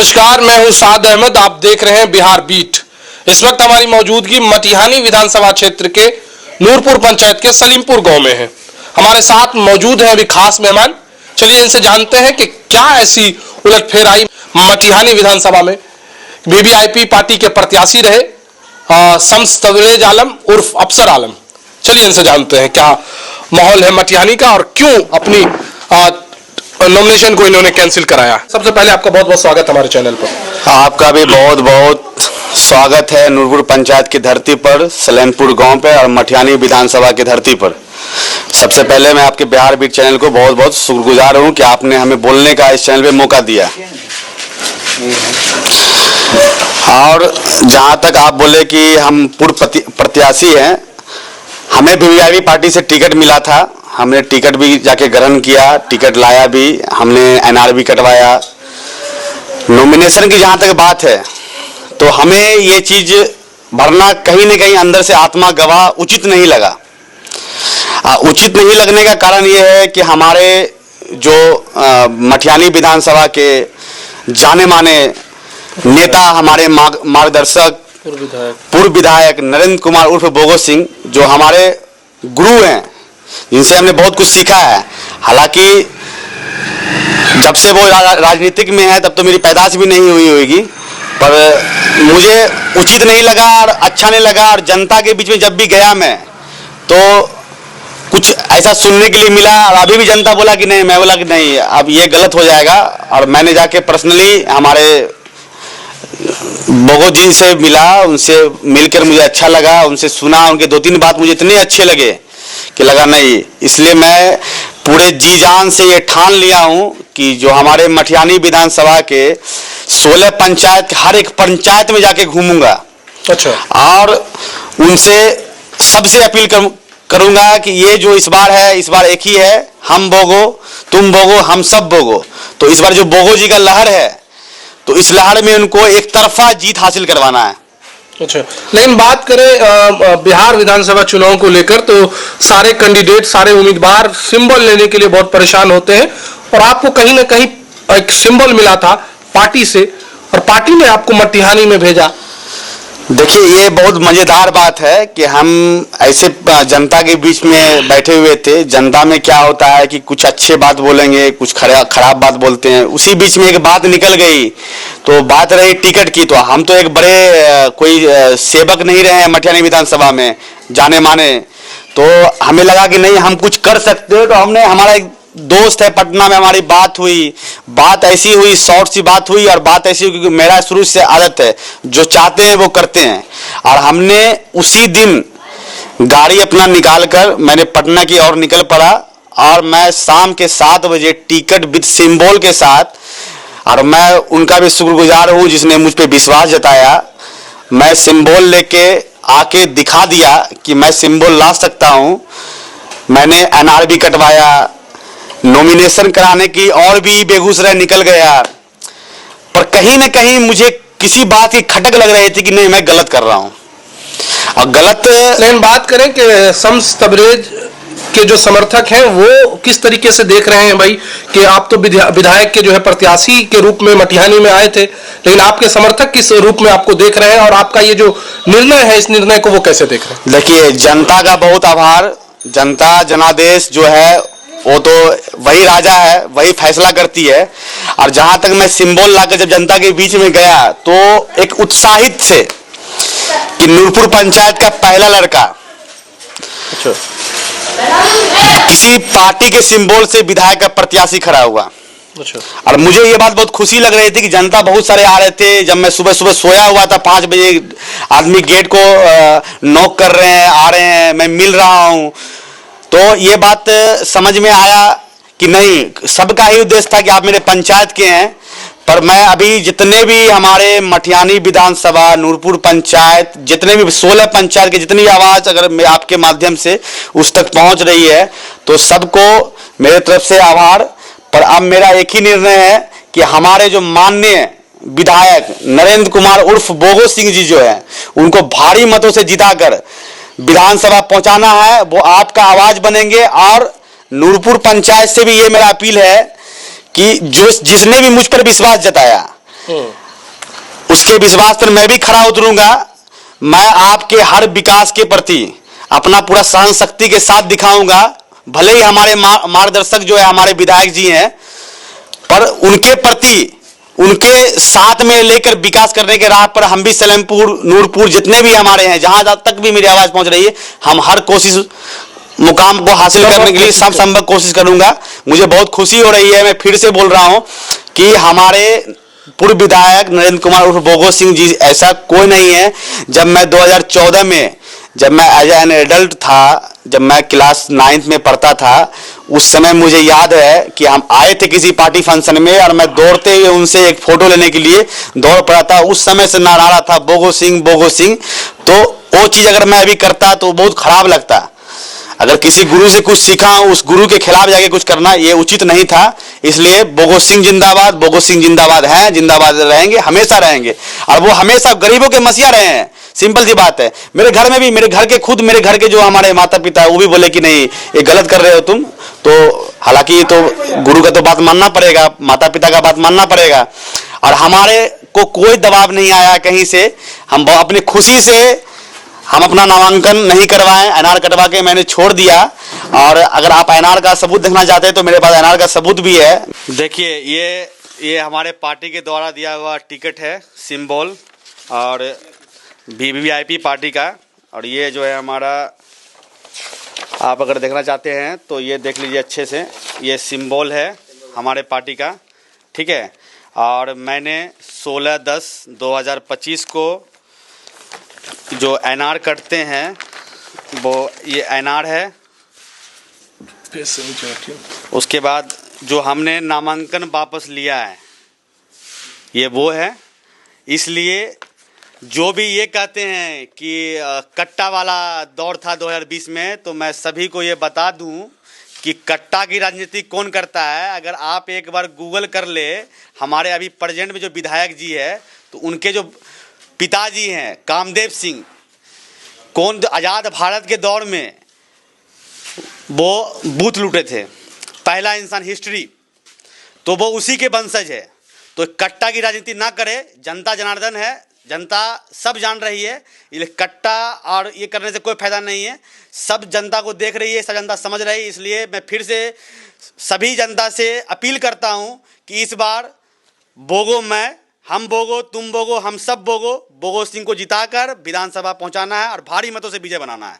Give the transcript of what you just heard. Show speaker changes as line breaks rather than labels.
नमस्कार, मैं हूं साद अहमद। आप देख रहे हैं बिहार बीट। इस वक्त हमारी मौजूदगी मटिहानी विधानसभा क्षेत्र के नूरपुर पंचायत के सलीमपुर गांव में है। हमारे साथ मौजूद हैं अभी खास मेहमान। चलिए इनसे जानते हैं कि क्या ऐसी उलटफेर आई मटिहानी विधानसभा में। वीवीआईपी पार्टी के प्रत्याशी रहे शम्स तबरेज आलम उर्फ अफसर आलम। चलिए इनसे जानते हैं क्या माहौल है मटिहानी का और क्यों अपनी नॉमिनेशन को इन्होंने कैंसिल कराया। सबसे पहले आपका बहुत बहुत स्वागत हमारे चैनल पर।
आपका भी बहुत बहुत स्वागत है नूरपुर पंचायत की धरती पर, सलेमपुर गांव पे और मटिहानी विधानसभा की धरती पर। सबसे पहले मैं आपके बिहार बीट चैनल को बहुत बहुत शुक्रगुजार हूं कि आपने हमें बोलने का इस चैनल पे मौका दिया। और जहां तक आप बोले कि हम पूर्व प्रत्याशी हैं, हमें वीवीआईपी पार्टी से टिकट मिला था। हमने टिकट भी जाके ग्रहण किया, टिकट लाया भी, हमने एनआर भी कटवाया। नॉमिनेशन की जहां तक बात है तो हमें ये चीज भरना कहीं न कहीं अंदर से आत्मा गवाह उचित नहीं लगा। उचित नहीं लगने का कारण ये है कि हमारे जो मटिहानी विधानसभा के जाने माने नेता, हमारे मार्गदर्शक पूर्व विधायक नरेंद्र कुमार उर्फ बोगो सिंह, जो हमारे गुरु हैं, जिनसे हमने बहुत कुछ सीखा है। हालांकि जब से वो राजनीतिक में है तब तो मेरी पैदाश भी नहीं हुई होगी, पर मुझे उचित नहीं लगा और अच्छा नहीं लगा। और जनता के बीच में जब भी गया मैं तो कुछ ऐसा सुनने के लिए मिला और अभी भी जनता बोला कि नहीं, मैं बोला कि नहीं, अब ये गलत हो जाएगा। और मैंने जाके पर्सनली हमारे बोगो जी से मिला, उनसे मिलकर मुझे अच्छा लगा, उनसे सुना, उनके 2-3 बात मुझे इतने अच्छे लगे कि लगा नहीं। इसलिए मैं पूरे जी जान से ये ठान लिया हूं कि जो हमारे मटिहानी विधानसभा के 16 पंचायत, हर एक पंचायत में जाके घूमूंगा।
अच्छा। और
उनसे सबसे अपील करूंगा कि ये जो इस बार है, इस बार एक ही है, हम बोगो, तुम बोगो, हम सब बोगो। तो इस बार जो बोगो जी का लहर है, तो इस लहर में उनको एक तरफा जीत हासिल करवाना है।
अच्छा, लेकिन बात करें बिहार विधानसभा चुनाव को लेकर तो सारे कैंडिडेट, सारे उम्मीदवार सिंबल लेने के लिए बहुत परेशान होते हैं और आपको कहीं ना कहीं एक सिंबल मिला था पार्टी से और पार्टी ने आपको मटिहानी में भेजा।
देखिए, ये बहुत मजेदार बात है कि हम ऐसे जनता के बीच में बैठे हुए थे। जनता में क्या होता है कि कुछ अच्छे बात बोलेंगे, कुछ खराब बात बोलते हैं। उसी बीच में एक बात निकल गई, तो बात रही टिकट की। तो हम तो एक बड़े कोई सेवक नहीं रहे हैं मटिहानी विधानसभा में जाने माने, तो हमें लगा कि नहीं, हम कुछ कर सकते हैं। तो हमने, हमारा एक दोस्त है पटना में, हमारी बात हुई, बात ऐसी हुई, शॉर्ट सी बात हुई और बात ऐसी हुई क्योंकि मेरा शुरू से आदत है, जो चाहते हैं वो करते हैं। और हमने उसी दिन गाड़ी अपना निकाल कर मैंने पटना की ओर निकल पड़ा और मैं शाम के 7 बजे टिकट विद सिंबल के साथ, और मैं उनका भी शुक्रगुजार हूँ जिसने मुझ पर विश्वास जताया। मैं सिंबल लेके आके दिखा दिया कि मैं सिंबल ला सकता हूँ। मैंने एनआर भी कटवाया, नॉमिनेशन कराने की और भी बेगूसराय निकल गया, पर कहीं न कहीं मुझे किसी बात की खटक लग रही थी कि नहीं, मैं गलत कर रहा हूं। और गलत,
लेकिन बात करें कि शम्स तबरेज के जो समर्थक हैं वो किस तरीके से देख रहे हैं भाई कि आप तो विधायक के जो है प्रत्याशी के रूप में मटिहानी में आए थे, लेकिन आपके समर्थक किस रूप में आपको देख रहे हैं और आपका ये जो निर्णय है, इस निर्णय को वो कैसे देख रहे हैं?
देखिए, जनता का बहुत आभार। जनता जनादेश जो है वो तो वही राजा है, वही फैसला करती है। और जहां तक मैं सिंबल लाकर जब जनता के बीच में गया तो एक उत्साहित से कि नूरपुर पंचायत का पहला लड़का किसी पार्टी के सिंबल से विधायक का प्रत्याशी खड़ा हुआ। और मुझे ये बात बहुत खुशी लग रही थी कि जनता बहुत सारे आ रहे थे। जब मैं सुबह सुबह सोया हुआ था, 5 बजे आदमी गेट को नॉक कर रहे हैं, आ रहे हैं, मैं मिल रहा हूं, तो ये बात समझ में आया कि नहीं, सबका ही उद्देश्य था कि आप मेरे पंचायत के हैं। पर मैं अभी जितने भी हमारे मटिहानी विधानसभा, नूरपुर पंचायत, जितने भी 16 पंचायत की जितनी आवाज अगर मैं आपके माध्यम से उस तक पहुंच रही है, तो सबको मेरे तरफ से आभार। पर अब मेरा एक ही निर्णय है कि हमारे जो माननीय विधायक नरेंद्र कुमार उर्फ बोगो सिंह जी जो है, उनको भारी मतों से जिताकर विधानसभा पहुंचाना है। वो आपका आवाज बनेंगे। और नूरपुर पंचायत से भी ये मेरा अपील है कि जो जिसने भी मुझ पर विश्वास जताया, उसके विश्वास पर मैं भी खरा उतरूंगा। मैं आपके हर विकास के प्रति अपना पूरा सहन शक्ति के साथ दिखाऊंगा। भले ही हमारे मार्गदर्शक जो है हमारे विधायक जी हैं, पर उनके प्रति उनके साथ में लेकर विकास करने के राह पर हम भी सलेमपुर, नूरपुर जितने भी हमारे हैं, जहां तक भी मेरी आवाज पहुंच रही है, हम हर कोशिश मुकाम को हासिल करने के लिए सब संभव कोशिश करूंगा। मुझे बहुत खुशी हो रही है, मैं फिर से बोल रहा हूं कि हमारे पूर्व विधायक नरेंद्र कुमार उर्फ बोगो सिंह जी ऐसा कोई नहीं है। जब मैं 2014 में जब मैं एज एन एडल्ट था, जब मैं क्लास 9th में पढ़ता था, उस समय मुझे याद है कि हम आए थे किसी पार्टी फंक्शन में और मैं दौड़ते हुए उनसे एक फोटो लेने के लिए दौड़ पड़ा था। उस समय से नारा था बोगो सिंह बोगो सिंह। तो वो चीज अगर मैं अभी करता तो बहुत खराब लगता। अगर किसी गुरु से कुछ सीखा, उस गुरु के खिलाफ जाके कुछ करना ये उचित नहीं था। इसलिए बोगो सिंह जिंदाबाद, बोगो सिंह जिंदाबाद हैं, जिंदाबाद रहेंगे, हमेशा रहेंगे। और वो हमेशा गरीबों के मसीहा रहे हैं। सिंपल सी बात है। मेरे घर में भी मेरे घर के जो हमारे माता पिता है वो भी बोले कि नहीं ये गलत कर रहे हो तुम। तो हालांकि तो गुरु का तो बात मानना पड़ेगा, माता पिता का बात मानना पड़ेगा। और हमारे को कोई दबाव नहीं आया कहीं से। हम अपनी खुशी से हम अपना नामांकन नहीं करवाएं, एनआर कटवा के मैंने छोड़ दिया। और अगर आप एनआर का सबूत देखना चाहते हैं तो मेरे पास एनआर का सबूत भी है। देखिए ये हमारे पार्टी के द्वारा दिया हुआ टिकट है, सिंबल, और वीवीआईपी पार्टी का। और ये जो है हमारा, आप अगर देखना चाहते हैं तो ये देख लीजिए अच्छे से, ये सिंबल है हमारे पार्टी का, ठीक है। और मैंने 16/10/2025 को जो एनआर कटते हैं वो ये एनआर है। उसके बाद जो हमने नामांकन वापस लिया है ये वो है। इसलिए जो भी ये कहते हैं कि कट्टा वाला दौर था 2020 में, तो मैं सभी को ये बता दूं कि कट्टा की राजनीति कौन करता है। अगर आप एक बार गूगल कर ले, हमारे अभी प्रेजेंट में जो विधायक जी है तो उनके जो पिताजी हैं कामदेव सिंह, कौन आज़ाद भारत के दौर में वो बूथ लूटे थे, पहला इंसान हिस्ट्री, तो वो उसी के वंशज है। तो कट्टा की राजनीति ना करे, जनता जनार्दन है, जनता सब जान रही है। ये कट्टा और ये करने से कोई फायदा नहीं है। सब जनता को देख रही है, सब जनता समझ रही है। इसलिए मैं फिर से सभी जनता से अपील करता हूं कि इस बार बोगो मैं, हम बोगो, तुम बोगो, हम सब बोगो, बोगो सिंह को जिताकर विधानसभा पहुंचाना है और भारी मतों से विजय बनाना है।